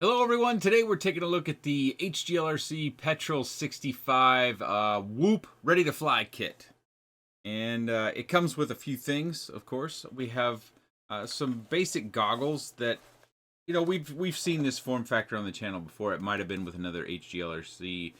Hello everyone, today we're taking a look at the HGLRC Petrol 65 Whoop Ready to Fly kit. And it comes with a few things, of course. We have some basic goggles that, we've seen this form factor on the channel before. It might have been with another HGLRC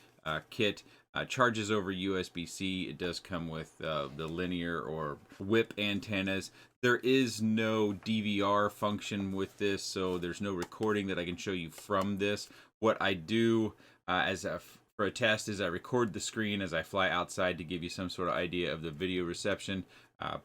kit. Charges over USB-C. It does come with the linear or whip antennas. There is no DVR function with this, so there's no recording that I can show you from this. What I do for a test is I record the screen as I fly outside to give you some sort of idea of the video reception.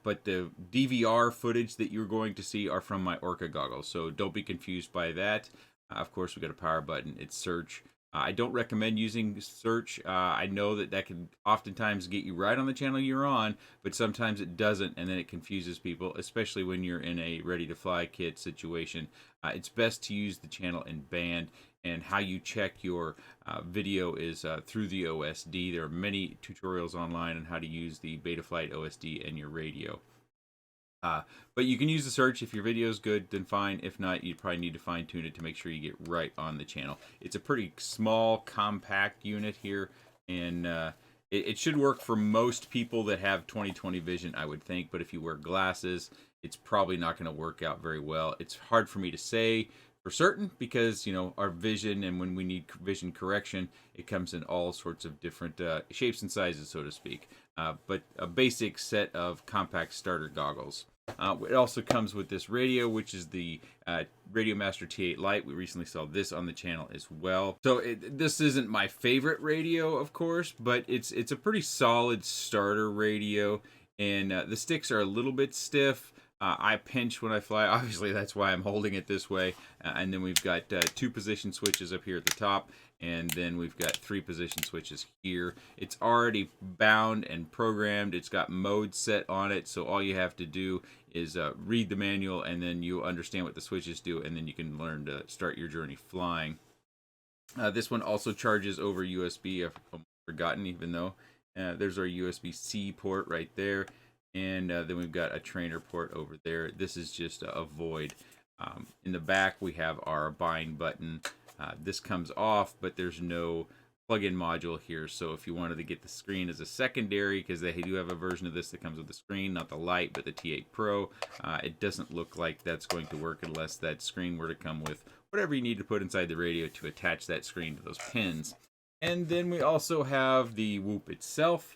But the DVR footage that you're going to see are from my Orca goggles, so don't be confused by that. Of course, we got a power button. It's search. I don't recommend using search. I know that can oftentimes get you right on the channel you're on, but sometimes it doesn't, and then it confuses people, especially when you're in a ready-to-fly kit situation. It's best to use the channel in band, and how you check your video is through the OSD. There are many tutorials online on how to use the Betaflight OSD and your radio. But you can use the search. If your video is good, then fine. If not, you probably need to fine-tune it to make sure you get right on the channel. It's a pretty small, compact unit here, and it should work for most people that have 20/20 vision, I would think. But if you wear glasses, it's probably not going to work out very well. It's hard for me to say for certain because, our vision, and when we need vision correction, it comes in all sorts of different shapes and sizes, so to speak. But a basic set of compact starter goggles. It also comes with this radio, which is the Radiomaster T8 Lite. We recently saw this on the channel as well. So this isn't my favorite radio, of course, but it's a pretty solid starter radio, and the sticks are a little bit stiff. I pinch when I fly. Obviously, that's why I'm holding it this way. And then we've got 2 position switches up here at the top, and then we've got 3 position switches here. It's already bound and programmed. It's got mode set on it, so all you have to do is read the manual, and then you understand what the switches do, and then you can learn to start your journey flying. This one also charges over USB. I've forgotten, even though there's our USB-C port right there. And then we've got a trainer port over there. This is just a void. In the back, we have our bind button. This comes off, but there's no plug-in module here. So if you wanted to get the screen as a secondary, because they do have a version of this that comes with the screen, not the Lite, but the T8 Pro, it doesn't look like that's going to work unless that screen were to come with whatever you need to put inside the radio to attach that screen to those pins. And then we also have the Whoop itself.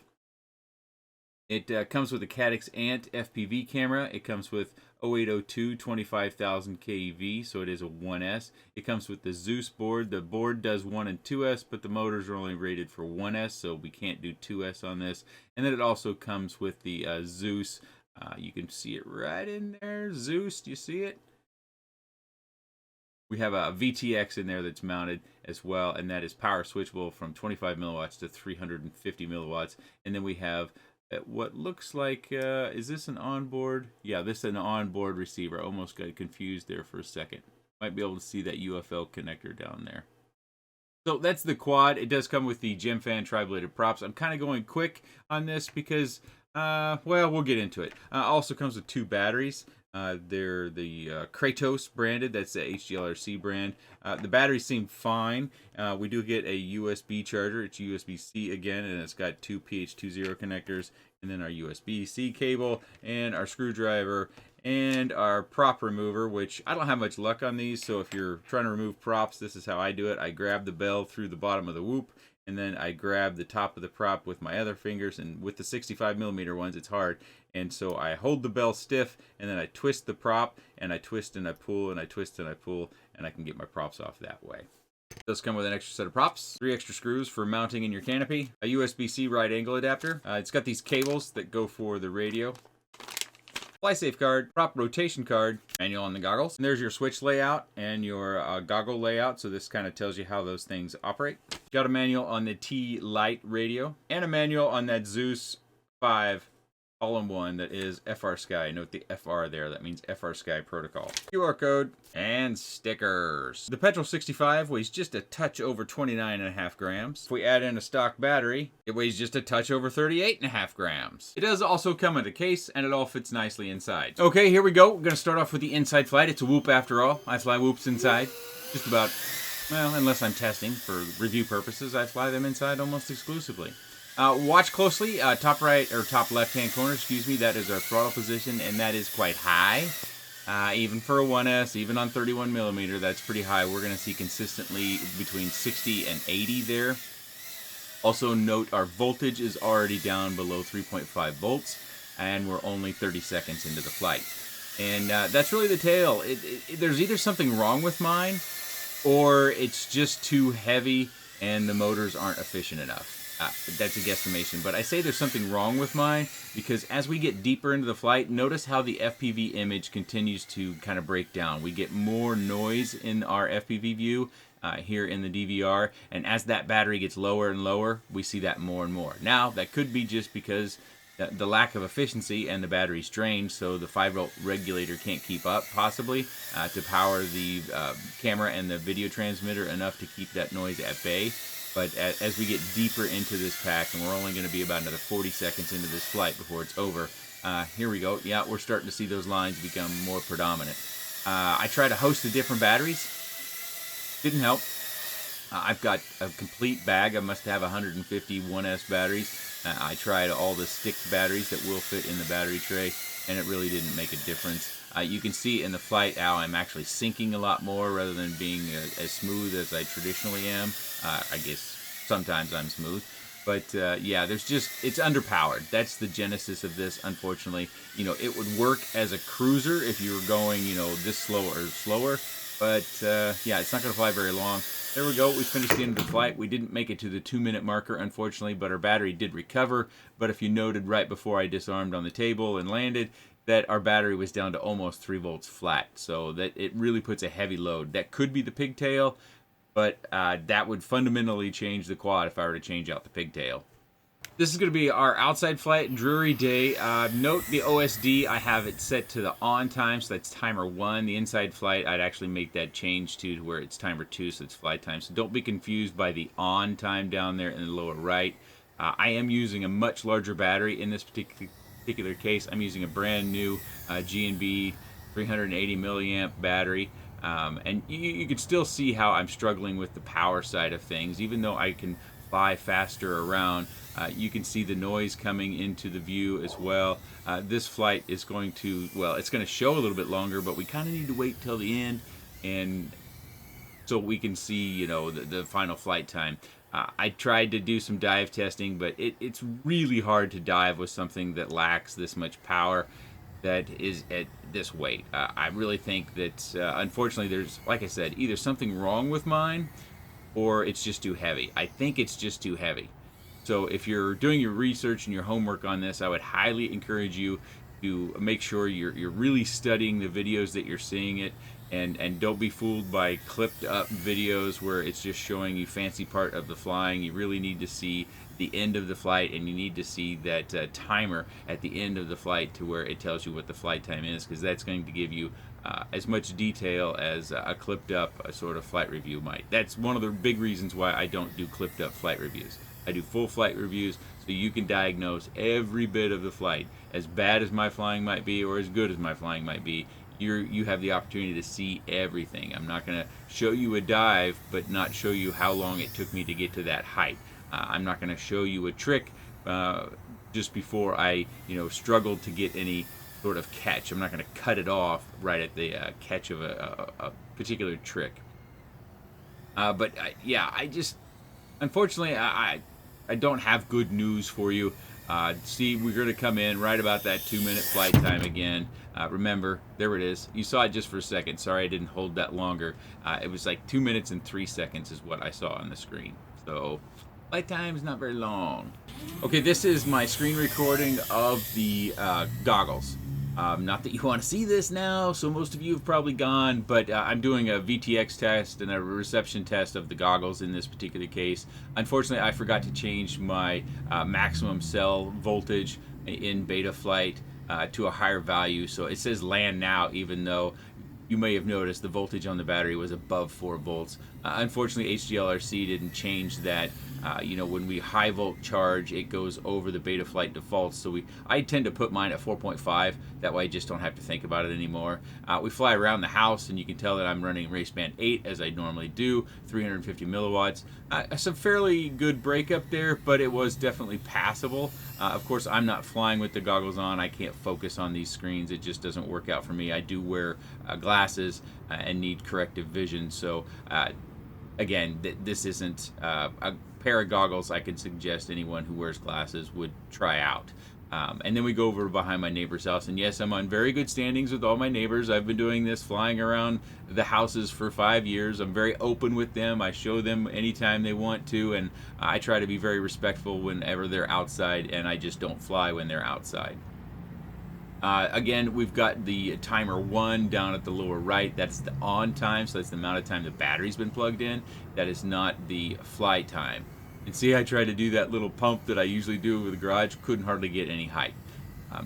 It comes with a Caddx Ant FPV camera. It comes with 0802 25,000 keV, so it is a 1S. It comes with the Zeus board. The board does 1 and 2S, but the motors are only rated for 1S, so we can't do 2S on this. And then it also comes with the Zeus. You can see it right in there. Zeus, do you see it? We have a VTX in there that's mounted as well, and that is power switchable from 25 milliwatts to 350 milliwatts. And then we have what looks like, is this an onboard? Yeah, this is an onboard receiver. I almost got confused there for a second. Might be able to see that UFL connector down there. So that's the quad. It does come with the Gemfan tri-bladed props. I'm kind of going quick on this because, well, we'll get into it. Also comes with 2 batteries. They're the Kratos branded. That's the HGLRC brand. The batteries seem fine. We do get a USB charger. It's USB-C again, and it's got 2 PH20 connectors, and then our USB-C cable, and our screwdriver, and our prop remover, which I don't have much luck on these, so if you're trying to remove props, this is how I do it. I grab the bell through the bottom of the Whoop, and then I grab the top of the prop with my other fingers, and with the 65mm ones, it's hard. And so I hold the bell stiff, and then I twist the prop, and I twist and I pull, and I twist and I pull, and I can get my props off that way. It does come with an extra set of props, 3 extra screws for mounting in your canopy, a USB-C right angle adapter. It's got these cables that go for the radio. FlySafe card, prop rotation card, manual on the goggles. And there's your switch layout and your goggle layout. So this kind of tells you how those things operate. Got a manual on the T-Lite radio and a manual on that Zeus 5 all-in-one that is FrSky. Note the FR there. That means FrSky protocol. QR code and stickers. The Petrol 65 weighs just a touch over 29.5 grams. If we add in a stock battery, it weighs just a touch over 38.5 grams. It does also come in a case, and it all fits nicely inside. Okay, here we go. We're going to start off with the inside flight. It's a Whoop after all. I fly Whoops inside. Just about Well, unless I'm testing for review purposes, I fly them inside almost exclusively. Watch closely, top right or top left hand corner, excuse me, that is our throttle position, and that is quite high. Even for a 1S, even on 31 millimeter, that's pretty high. We're going to see consistently between 60 and 80 there. Also note our voltage is already down below 3.5 volts, and we're only 30 seconds into the flight. And that's really the tail. There's either something wrong with mine, or it's just too heavy and the motors aren't efficient enough. That's a guesstimation, but I say there's something wrong with mine because as we get deeper into the flight, notice how the FPV image continues to kind of break down. We get more noise in our FPV view here in the DVR, and as that battery gets lower and lower, we see that more and more. Now, that could be just because the lack of efficiency and the battery's drained, so the 5-volt regulator can't keep up, possibly, to power the camera and the video transmitter enough to keep that noise at bay. But as we get deeper into this pack, and we're only going to be about another 40 seconds into this flight before it's over, here we go. Yeah, we're starting to see those lines become more predominant. I tried a host of different batteries. Didn't help. I've got a complete bag. I must have 150 1S batteries. I tried all the sticked batteries that will fit in the battery tray, and it really didn't make a difference. You can see in the flight how I'm actually sinking a lot more rather than being as smooth as I traditionally am. I guess sometimes I'm smooth. But yeah, it's underpowered. That's the genesis of this, unfortunately. You know, it would work as a cruiser if you were going, you know, this slow or slower. But yeah, it's not going to fly very long. There we go. We finished the end of the flight. We didn't make it to the 2-minute marker, unfortunately, but our battery did recover. But if you noted right before I disarmed on the table and landed, that our battery was down to almost 3 volts flat. So that it really puts a heavy load. That could be the pigtail, but that would fundamentally change the quad if I were to change out the pigtail. This is going to be our outside flight, Drury Day. Note the OSD, I have it set to the on time, so that's timer 1. The inside flight, I'd actually make that change to where it's timer 2, so it's flight time. So don't be confused by the on time down there in the lower right. I am using a much larger battery in this particular case. I'm using a brand new G&B 380 milliamp battery. And you can still see how I'm struggling with the power side of things. Even though I can fly faster around, you can see the noise coming into the view as well. This flight is going to, well, it's going to show a little bit longer, but we kind of need to wait till the end, and so we can see, you know, the final flight time. I tried to do some dive testing, but it's really hard to dive with something that lacks this much power that is at this weight. I really think that, unfortunately, there's, like I said, either something wrong with mine or it's just too heavy. I think it's just too heavy. So if you're doing your research and your homework on this, I would highly encourage you to make sure you're really studying the videos that you're seeing it, and don't be fooled by clipped up videos where it's just showing you fancy part of the flying. You really need to see the end of the flight, and you need to see that timer at the end of the flight to where it tells you what the flight time is, because that's going to give you as much detail as a clipped up sort of flight review might. That's one of the big reasons why I don't do clipped up flight reviews. I do full flight reviews so you can diagnose every bit of the flight. As bad as my flying might be, or as good as my flying might be, you have the opportunity to see everything. I'm not going to show you a dive but not show you how long it took me to get to that height. I'm not going to show you a trick just before I, struggled to get any sort of catch. I'm not going to cut it off right at the catch of a particular trick. But yeah, unfortunately, I don't have good news for you. See, we're going to come in right about that 2-minute flight time again. Remember, there it is. You saw it just for a second. Sorry I didn't hold that longer. It was like 2 minutes and 3 seconds is what I saw on the screen. So flight time is not very long. Okay, this is my screen recording of the goggles. Not that you want to see this now, so most of you have probably gone, but I'm doing a VTX test and a reception test of the goggles in this particular case. Unfortunately, I forgot to change my maximum cell voltage in Betaflight to a higher value, so it says land now, even though you may have noticed the voltage on the battery was above 4 volts. Unfortunately, HDLRC didn't change that. You know, when we high volt charge, it goes over the Betaflight defaults. So I tend to put mine at 4.5. That way I just don't have to think about it anymore. We fly around the house, and you can tell that I'm running Raceband 8 as I normally do, 350 milliwatts. Some fairly good breakup there, but it was definitely passable. Of course, I'm not flying with the goggles on. I can't focus on these screens. It just doesn't work out for me. I do wear glasses and need corrective vision. So again, this isn't a pair of goggles I could suggest anyone who wears glasses would try out. And then we go over behind my neighbor's house, and yes, I'm on very good standings with all my neighbors. I've been doing this, flying around the houses for 5 years. I'm very open with them. I show them anytime they want to, and I try to be very respectful whenever they're outside, and I just don't fly when they're outside. Again, we've got the timer 1 down at the lower right. That's the on time, so that's the amount of time the battery's been plugged in. That is not the fly time. And see, I tried to do that little pump that I usually do with the garage. Couldn't hardly get any height.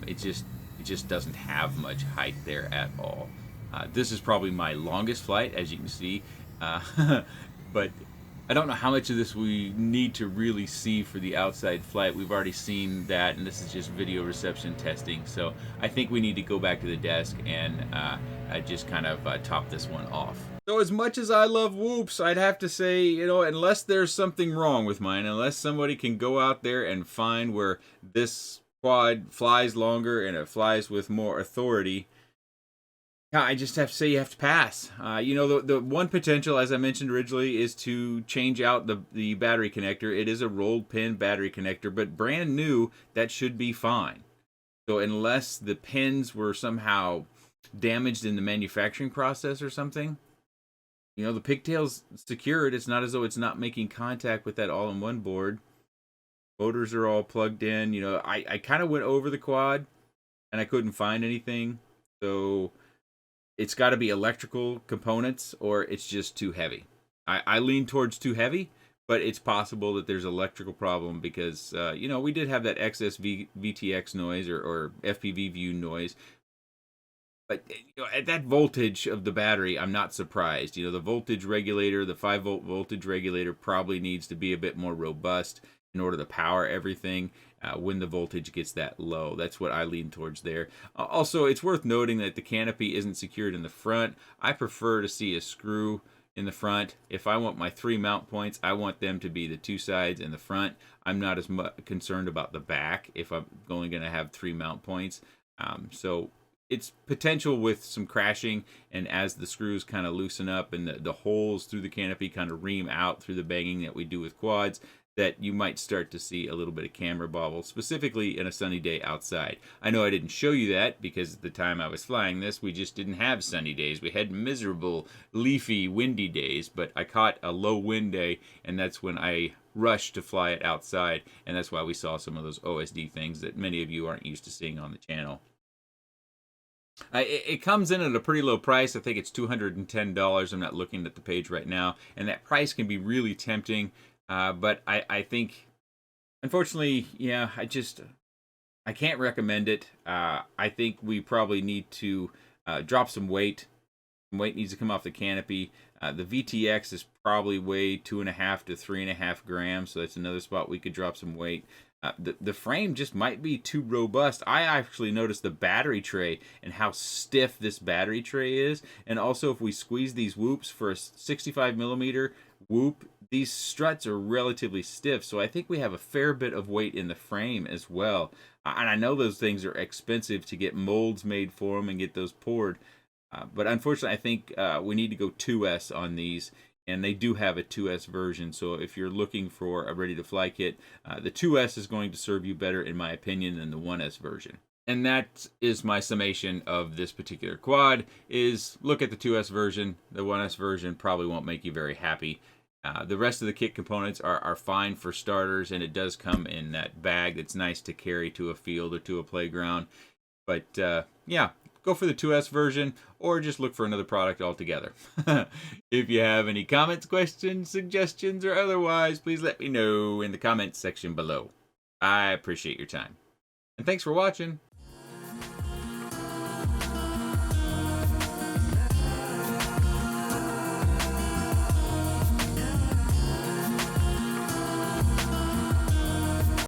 It just doesn't have much height there at all. This is probably my longest flight, as you can see. But I don't know how much of this we need to really see for the outside flight. We've already seen that, and this is just video reception testing. So I think we need to go back to the desk and just kind of top this one off. So as much as I love whoops, I'd have to say, you know, unless there's something wrong with mine, unless somebody can go out there and find where this quad flies longer and it flies with more authority, I just have to say you have to pass. You know, the one potential, as I mentioned originally, is to change out the battery connector. It is a rolled pin battery connector, but brand new, that should be fine. So unless the pins were somehow damaged in the manufacturing process or something, you know, the pigtail's secured. It's not as though it's not making contact with that all-in-one board. Motors are all plugged in. You know, I kind of went over the quad, and I couldn't find anything. So it's got to be electrical components, or it's just too heavy. I lean towards too heavy, but it's possible that there's an electrical problem because, you know, we did have that excess VTX noise or FPV view noise. But you know, at that voltage of the battery, I'm not surprised. You know, the voltage regulator, the 5-volt voltage regulator probably needs to be a bit more robust in order to power everything when the voltage gets that low. That's what I lean towards there. Also, it's worth noting that the canopy isn't secured in the front. I prefer to see a screw in the front. If I want my 3 mount points, I want them to be the 2 sides in the front. I'm not as concerned about the back if I'm only going to have 3 mount points. So it's potential with some crashing, and as the screws kind of loosen up and the holes through the canopy kind of ream out through the banging that we do with quads, that you might start to see a little bit of camera bobble, specifically in a sunny day outside. I know I didn't show you that because at the time I was flying this, we just didn't have sunny days. We had miserable, leafy, windy days, but I caught a low wind day, and that's when I rushed to fly it outside, and that's why we saw some of those OSD things that many of you aren't used to seeing on the channel. It comes in at a pretty low price. I think it's $210. I'm not looking at the page right now, and that price can be really tempting. But I think, unfortunately, yeah, I can't recommend it. I think we probably need to drop some weight. Some weight needs to come off the canopy. The VTX is probably weigh 2.5 to 3.5 grams, so that's another spot we could drop some weight. The frame just might be too robust. I actually noticed the battery tray and how stiff this battery tray is. And also, if we squeeze these whoops for a 65 millimeter whoop, these struts are relatively stiff. So I think we have a fair bit of weight in the frame as well. And I know those things are expensive to get molds made for them and get those poured. But unfortunately, I think we need to go 2S on these. And they do have a 2S version, so if you're looking for a ready-to-fly kit, the 2S is going to serve you better, in my opinion, than the 1S version. And that is my summation of this particular quad, is look at the 2S version. The 1S version probably won't make you very happy. The rest of the kit components are fine for starters, and it does come in that bag that's nice to carry to a field or to a playground. But, yeah. Go for the 2S version, or just look for another product altogether. If you have any comments, questions, suggestions, or otherwise, please let me know in the comments section below. I appreciate your time. And thanks for watching.